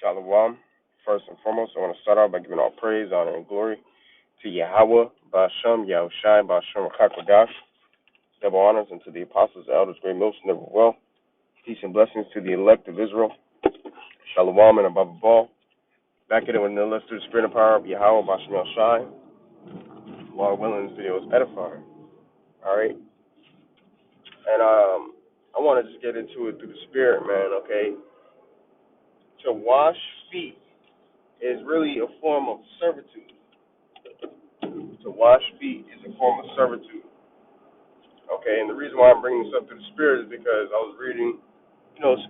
Shalom. First and foremost, I want to start out by giving all praise, honor, and glory to Yahweh, Ba'ashem, Yahushai, Ba'ashem, Rakakwadash. Double honors unto the apostles, the elders, great most, never well. Peace and blessings to the elect of Israel. Shalom and above all. Back at it with the let's do the spirit and power of Yahweh, Ba'ashem, Yahushai. Lord willing, this video is edifying. Alright? And I want to just get into it through the spirit, man, okay? To wash feet is really a form of servitude. To wash feet is a form of servitude. Okay, and the reason why I'm bringing this up to the spirit is because I was reading,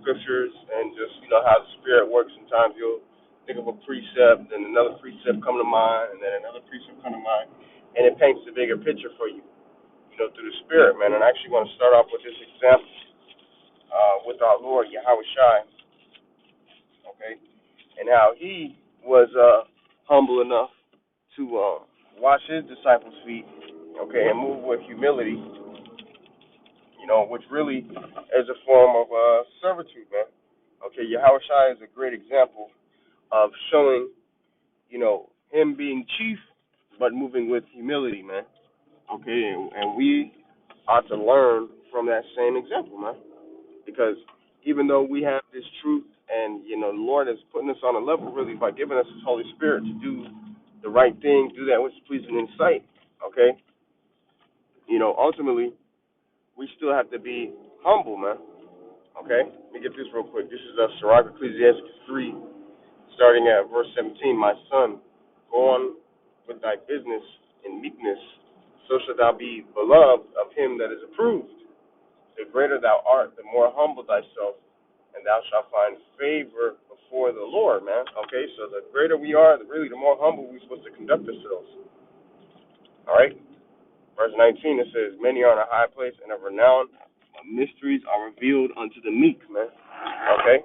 scriptures and just, how the spirit works. Sometimes you'll think of a precept, then another precept come to mind, and then another precept come to mind, and it paints a bigger picture for you, through the spirit, man. And I actually want to start off with this example with our Lord, Yahweh Shai, okay, and how he was humble enough to wash his disciples' feet, okay, and move with humility, which really is a form of servitude, man. Okay, Yahweh Shai is a great example of showing, him being chief, but moving with humility, man. Okay, and we ought to learn from that same example, man. Because even though we have this truth and, the Lord is putting us on a level really by giving us His Holy Spirit to do the right thing, do that which is pleasing in sight, okay? Ultimately, we still have to be humble, man. Okay? Let me get this real quick. This is Sirach, Ecclesiastes 3, starting at verse 17. My son, go on with thy business in meekness, so shalt thou be beloved of him that is approved. The greater thou art, the more humble thyself, and thou shalt find favor before the Lord, man. Okay? So the greater we are, the more humble we're supposed to conduct ourselves. All right? Verse 19, it says, many are in a high place and of renown, but mysteries are revealed unto the meek, man. Okay?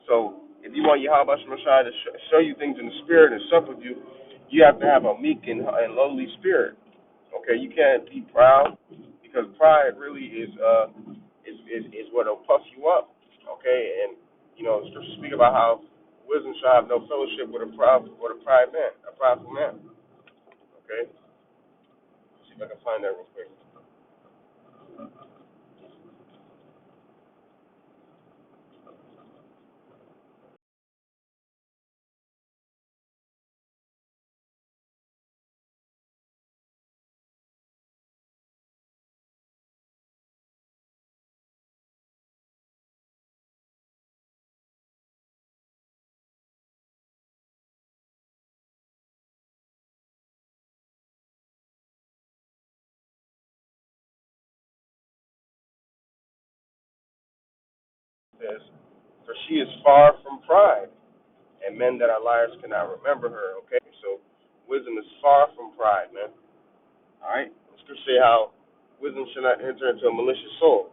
So, if you want Yahweh Shai to show you things in the spirit and sup with you, you have to have a meek and lowly spirit. Okay? You can't be proud, because pride really is what will puff you up. Okay? And, scriptures speak about how wisdom shall have no fellowship with a prideful man. Okay? See if I can find that real quick. It says, for she is far from pride, and men that are liars cannot remember her. Okay, so wisdom is far from pride, man. All right, scripture say how wisdom should not enter into a malicious soul,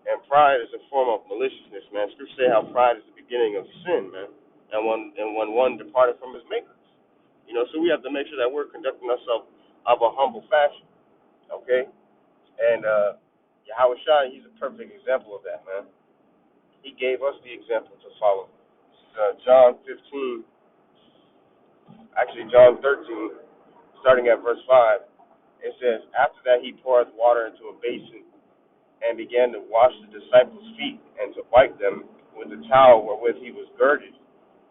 and pride is a form of maliciousness, man. Scripture say how pride is the beginning of sin, man, and when one departed from his maker. So we have to make sure that we're conducting ourselves of a humble fashion. Okay, and Yahweh Shai, he's a perfect example of that, man. He gave us the example to follow. John 13, starting at verse 5, it says, after that he poured water into a basin and began to wash the disciples' feet and to wipe them with the towel wherewith he was girded.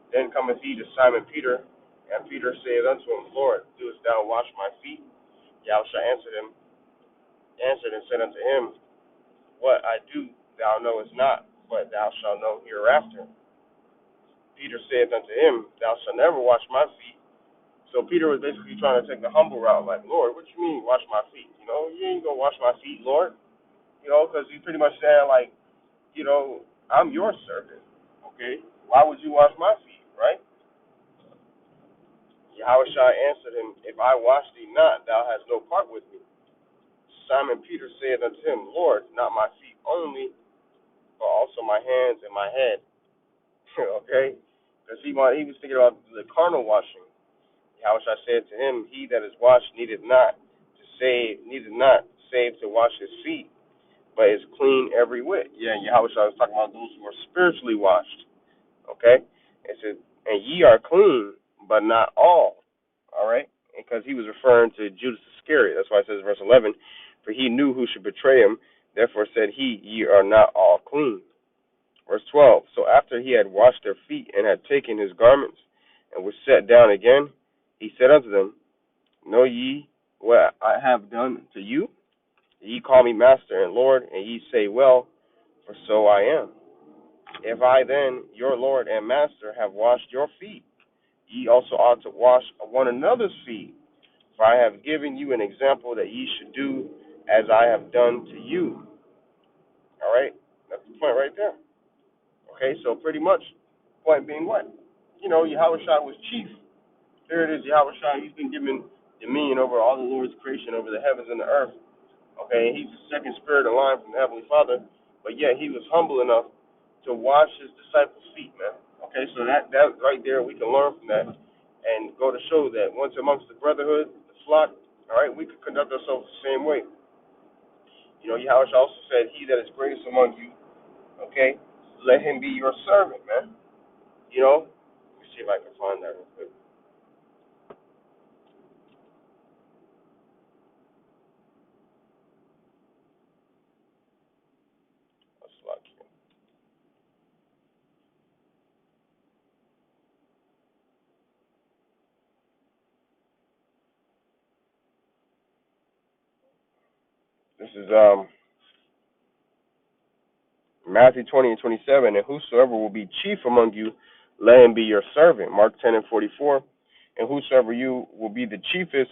Then cometh he to Simon Peter, and Peter saith unto him, Lord, doest thou wash my feet? Yahushua answered and said unto him, what I do thou knowest not, but thou shalt know hereafter. Peter saith unto him, thou shalt never wash my feet. So Peter was basically trying to take the humble route, like, Lord, what you mean wash my feet? You ain't going to wash my feet, Lord. Because he's pretty much saying, like, I'm your servant, okay? Why would you wash my feet, right? Yahweh Shai answered him, if I wash thee not, thou hast no part with me. Simon Peter said unto him, Lord, not my feet only, but also my hands and my head. Okay? Because he was thinking about the carnal washing. Yahushua said to him, he that is washed needeth not save to wash his feet, but is clean every whit. Yeah, Yahushua was talking about those who are spiritually washed. Okay? It says, and ye are clean, but not all. All right? Because he was referring to Judas Iscariot. That's why it says, verse 11, for he knew who should betray him. Therefore said he, ye are not all clean. Verse 12, so after he had washed their feet and had taken his garments and was set down again, he said unto them, know ye what I have done to you? Ye call me master and Lord, and ye say, well, for so I am. If I then, your Lord and master, have washed your feet, ye also ought to wash one another's feet. For I have given you an example that ye should do as I have done to you. All right? That's the point right there. Okay, so pretty much, point being what? You know, Yahushua was chief. Here it is, Yahushua, he's been given dominion over all the Lord's creation, over the heavens and the earth. Okay, he's the second spirit in line from the Heavenly Father, but yet he was humble enough to wash his disciples' feet, man. Okay, so that right there, we can learn from that and go to show that once amongst the brotherhood, the flock, all right, we could conduct ourselves the same way. You know, Yahweh also said, he that is greatest among you, okay, let him be your servant, man. You know, let me see if I can find that real quick. This is Matthew 20 and 27, and whosoever will be chief among you, let him be your servant. Mark 10 and 44, and whosoever you will be the chiefest,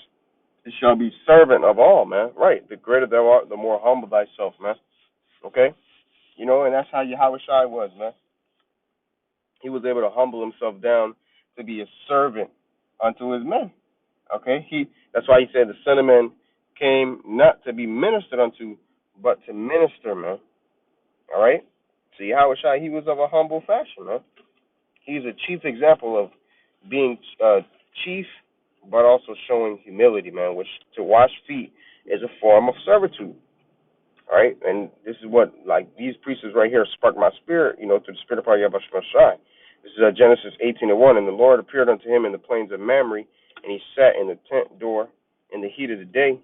it shall be servant of all, man. Right, the greater thou art, the more humble thyself, man. Okay? You know, and that's how Yahweh Shai was, man. He was able to humble himself down to be a servant unto his men. Okay? That's why he said the Son of Man came not to be ministered unto, but to minister, man. All right? So Yahweh Shai, he was of a humble fashion, man. He's a chief example of being chief, but also showing humility, man, which to wash feet is a form of servitude. All right? And this is what, like, these precepts right here spark my spirit, you know, to the spirit of Yahweh Shai. This is Genesis 18 and 1. And the Lord appeared unto him in the plains of Mamre, and he sat in the tent door in the heat of the day.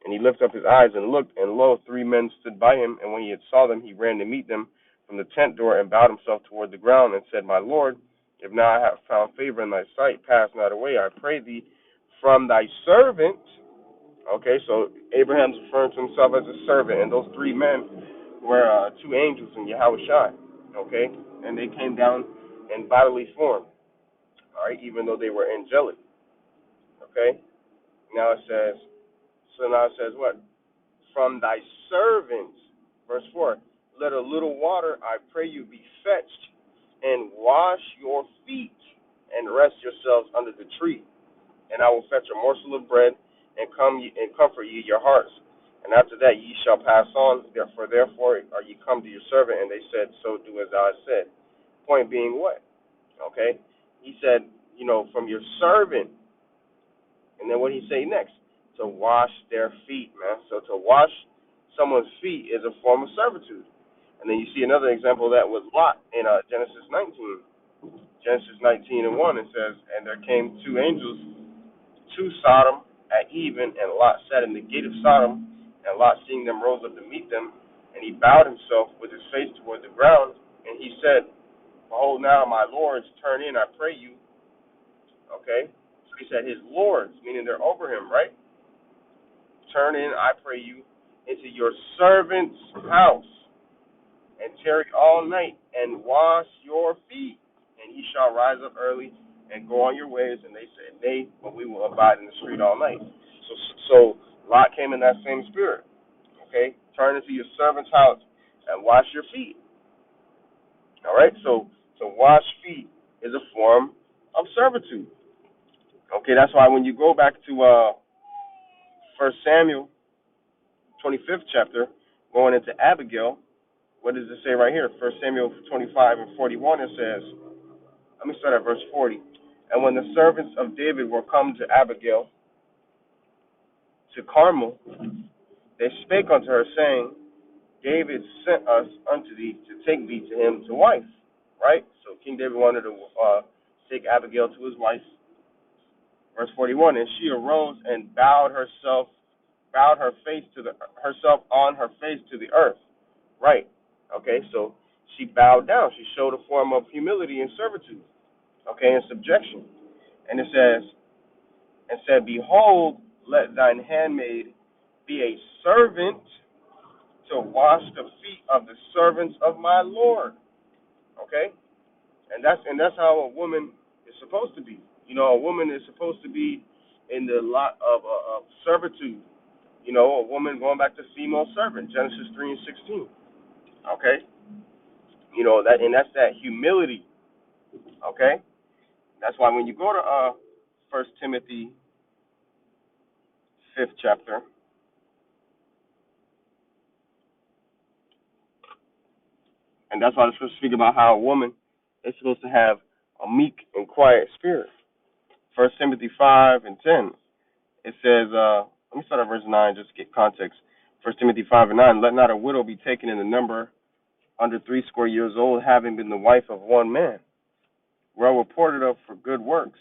And he lifted up his eyes and looked, and lo, 3 men stood by him. And when he had saw them, he ran to meet them from the tent door and bowed himself toward the ground and said, my Lord, if now I have found favor in thy sight, pass not away, I pray thee, from thy servant. Okay, so Abraham's referring to himself as a servant, and those 3 men were 2 angels in Yahweh Shai. Okay, and they came down in bodily form. All right, even though they were angelic. Okay, now it says, what? From thy servants, verse 4, let a little water, I pray you, be fetched, and wash your feet, and rest yourselves under the tree. And I will fetch a morsel of bread, and comfort ye your hearts. And after that ye shall pass on, therefore are ye come to your servant. And they said, so do as thou hast said. Point being what? Okay? He said, you know, from your servant. And then what did he say next? To wash their feet, man. So to wash someone's feet is a form of servitude. And then you see another example of that with Lot in Genesis 19. Genesis 19 and 1, it says, and there came 2 angels to Sodom at even, and Lot sat in the gate of Sodom. And Lot, seeing them, rose up to meet them. And he bowed himself with his face toward the ground. And he said, behold, now, my lords, turn in, I pray you. Okay? So he said, his lords, meaning they're over him, right? Turn in, I pray you, into your servant's house, and tarry all night, and wash your feet. And ye shall rise up early, and go on your ways. And they said, nay, but we will abide in the street all night. So Lot came in that same spirit. Okay? Turn into your servant's house, and wash your feet. All right? So to wash feet is a form of servitude. Okay, that's why when you go back to 1 Samuel, 25th chapter, going into Abigail, what does it say right here? 1 Samuel 25 and 41, it says, let me start at verse 40. And when the servants of David were come to Abigail, to Carmel, they spake unto her, saying, David sent us unto thee to take thee to him to wife. Right? So King David wanted to take Abigail to his wife. Verse 41, and she arose and bowed herself on her face to the earth. Right. Okay, so she bowed down. She showed a form of humility and servitude. Okay, and subjection. And it said, behold, let thine handmaid be a servant to wash the feet of the servants of my Lord. Okay? And that's how a woman is supposed to be. You know, a woman is supposed to be in the lot of servitude. You know, a woman going back to female servant, Genesis 3 and 16. Okay? You know, that's that humility. Okay? That's why when you go to 1 Timothy 5th chapter, and that's why the scripture speak about how a woman is supposed to have a meek and quiet spirit. 1 Timothy 5 and 10, it says, let me start at verse 9 just to get context. 1 Timothy 5 and 9, let not a widow be taken in the number under 60 years old, having been the wife of one man, well reported of for good works,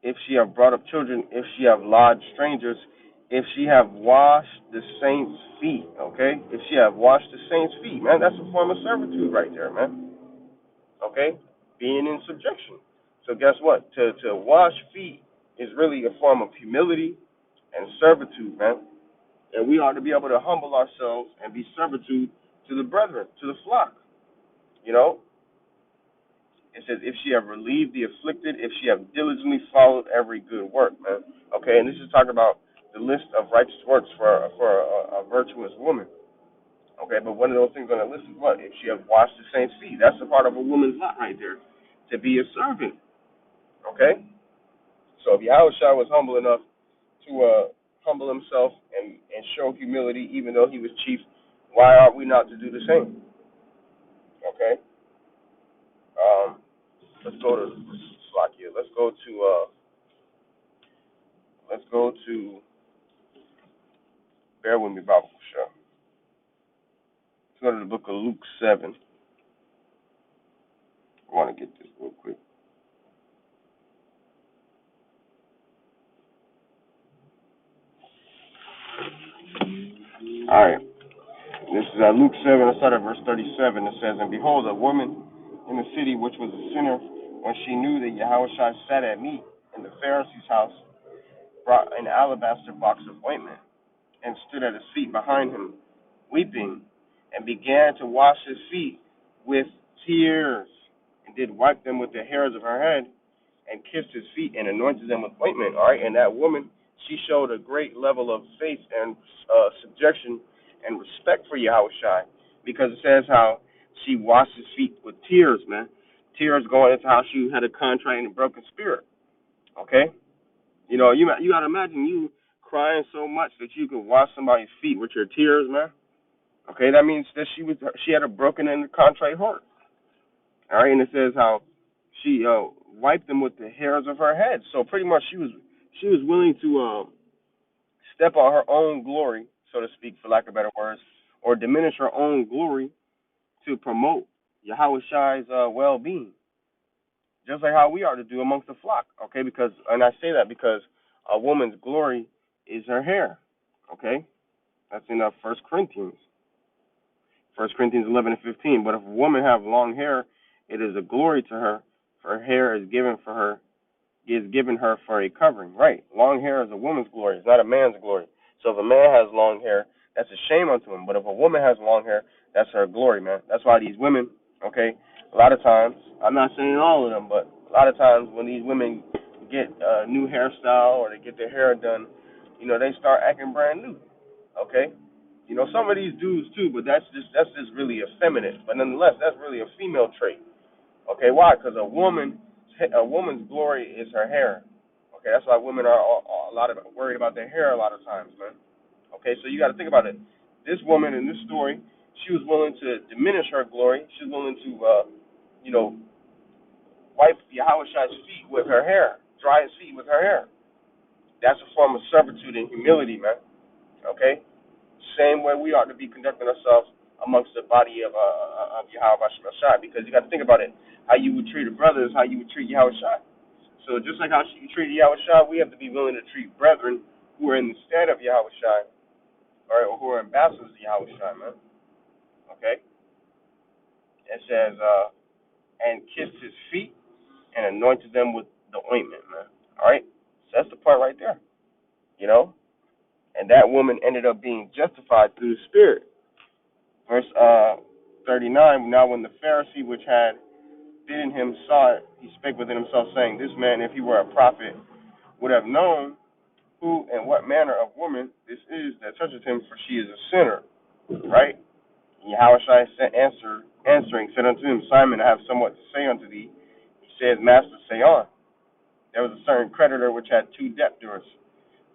if she have brought up children, if she have lodged strangers, if she have washed the saints' feet, okay? If she have washed the saints' feet, man, that's a form of servitude right there, man, okay? Being in subjection. So guess what? To wash feet is really a form of humility and servitude, man. And we ought to be able to humble ourselves and be servitude to the brethren, to the flock, you know? It says, if she have relieved the afflicted, if she have diligently followed every good work, man. Okay, and this is talking about the list of righteous works for a virtuous woman. Okay, but one of those things on the list is what? If she have washed the saints' feet. That's a part of a woman's lot right there, to be a servant. Okay? So if Yahushua was humble enough to humble himself and show humility even though he was chief, why are we not to do the same? Okay? Let's go to Slakia. Let's go to bear with me, Bible Show. Let's go to the book of Luke 7. I want to get this real quick. All right. This is Luke 7. I start at verse 37. It says, and behold, a woman in the city which was a sinner, when she knew that Yahushua sat at meat in the Pharisee's house, brought an alabaster box of ointment, and stood at his feet behind him, weeping, and began to wash his feet with tears, and did wipe them with the hairs of her head, and kissed his feet, and anointed them with ointment. All right, and that woman, she showed a great level of faith and subjection and respect for Yahushua, because it says how she washed his feet with tears, man. Tears going into how she had a contrite and a broken spirit. Okay, you know, you got to imagine you crying so much that you could wash somebody's feet with your tears, man. Okay, that means that she had a broken and contrite heart. All right, and it says how she wiped them with the hairs of her head. So pretty much she was willing to step on her own glory, so to speak, for lack of better words, or diminish her own glory to promote Yahushua's well-being, just like how we are to do amongst the flock. Okay, because, and I say that because a woman's glory is her hair. Okay, that's in 1 Corinthians. 1 Corinthians 11 and 15. But if a woman have long hair, it is a glory to her, for her hair is given her for a covering. Right. Long hair is a woman's glory. It's not a man's glory. So if a man has long hair, that's a shame unto him. But if a woman has long hair, that's her glory, man. That's why these women, okay, a lot of times, I'm not saying all of them, but a lot of times when these women get a new hairstyle or they get their hair done, you know, they start acting brand new. Okay? You know, some of these dudes too, but that's just really effeminate. But nonetheless, that's really a female trait. Okay, why? Because a woman's glory is her hair. Okay, that's why women are a lot of worried about their hair a lot of times, man. Okay, so you got to think about it. This woman in this story, she was willing to diminish her glory. She's willing to, you know, wipe Yahushua's feet with her hair, dry his feet with her hair. That's a form of servitude and humility, man. Okay, same way we ought to be conducting ourselves amongst the body of Yahweh Shai, because you got to think about it. How you would treat a brother is how you would treat Yahushua. So just like how you treat Yahushua, we have to be willing to treat brethren who are in the stead of Yahushua, or who are ambassadors of Yahushua, man. Okay? It says, and kissed his feet and anointed them with the ointment, man. All right? So that's the point right there, you know? And that woman ended up being justified through the Spirit. Verse 39, now when the Pharisee which had bidden him saw it, he spake within himself, saying, this man, if he were a prophet, would have known who and what manner of woman this is that toucheth him, for she is a sinner. Right? And Yahushua answering said unto him, Simon, I have somewhat to say unto thee. He said, Master, say on. There was a certain creditor which had two debtors.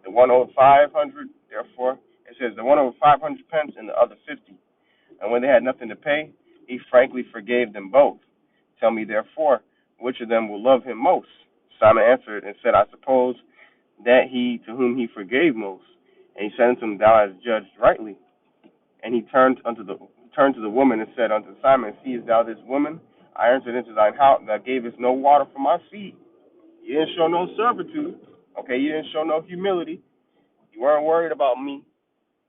The one owed 500, therefore, it says, the one owed 500 pence and the other 50. And when they had nothing to pay, he frankly forgave them both. Tell me, therefore, which of them will love him most? Simon answered and said, I suppose that he to whom he forgave most. And he said unto him, Thou hast judged rightly. And he turned to the woman and said unto Simon, Seest thou this woman? I entered into thine house, thou gavest no water for my feet. You didn't show no servitude. Okay, you didn't show no humility. You weren't worried about me,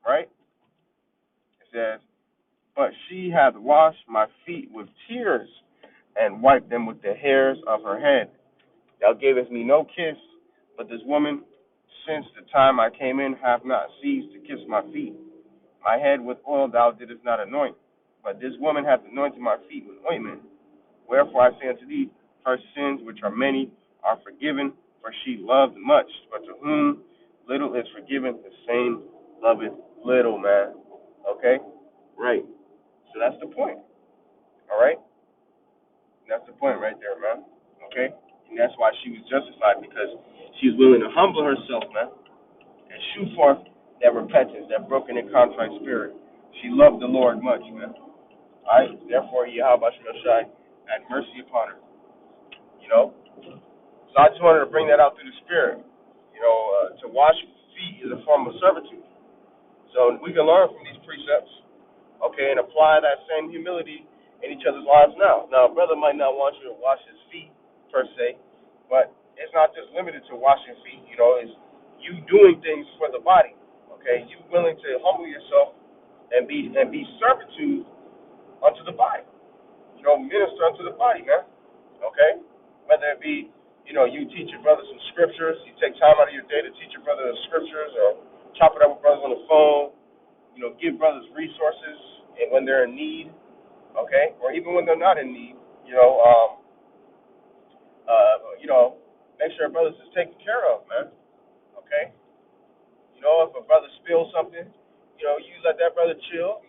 right? It says, but she hath washed my feet with tears and wiped them with the hairs of her head. Thou gavest me no kiss, but this woman, since the time I came in, hath not ceased to kiss my feet. My head with oil thou didst not anoint, but this woman hath anointed my feet with ointment. Wherefore I say unto thee, her sins, which are many, are forgiven, for she loved much. But to whom little is forgiven, the same loveth little, man. Okay? Right. So that's the point. All right? That's the point right there, man. Okay? And that's why she was justified, because she was willing to humble herself, man, and shoot forth that repentance, that broken and contrite spirit. She loved the Lord much, man. All right? Therefore, Yahweh Shai had mercy upon her. You know? So I just wanted to bring that out through the spirit. You know, to wash feet is a form of servitude. So we can learn from these precepts, okay, and apply that same humility in each other's lives now. Now, a brother might not want you to wash his feet, per se, but it's not just limited to washing feet. You know, it's you doing things for the body, okay? You willing to humble yourself and be servitude unto the body. You know, minister unto the body, man, okay? Whether it be, you know, you teach your brother some scriptures, you take time out of your day to teach your brother the scriptures, or chop it up with brothers on the phone, you know, give brothers resources and when they're in need, okay, or even when they're not in need, you know, make sure brothers is taken care of, man, okay. You know, if a brother spills something, you know, you let that brother chill,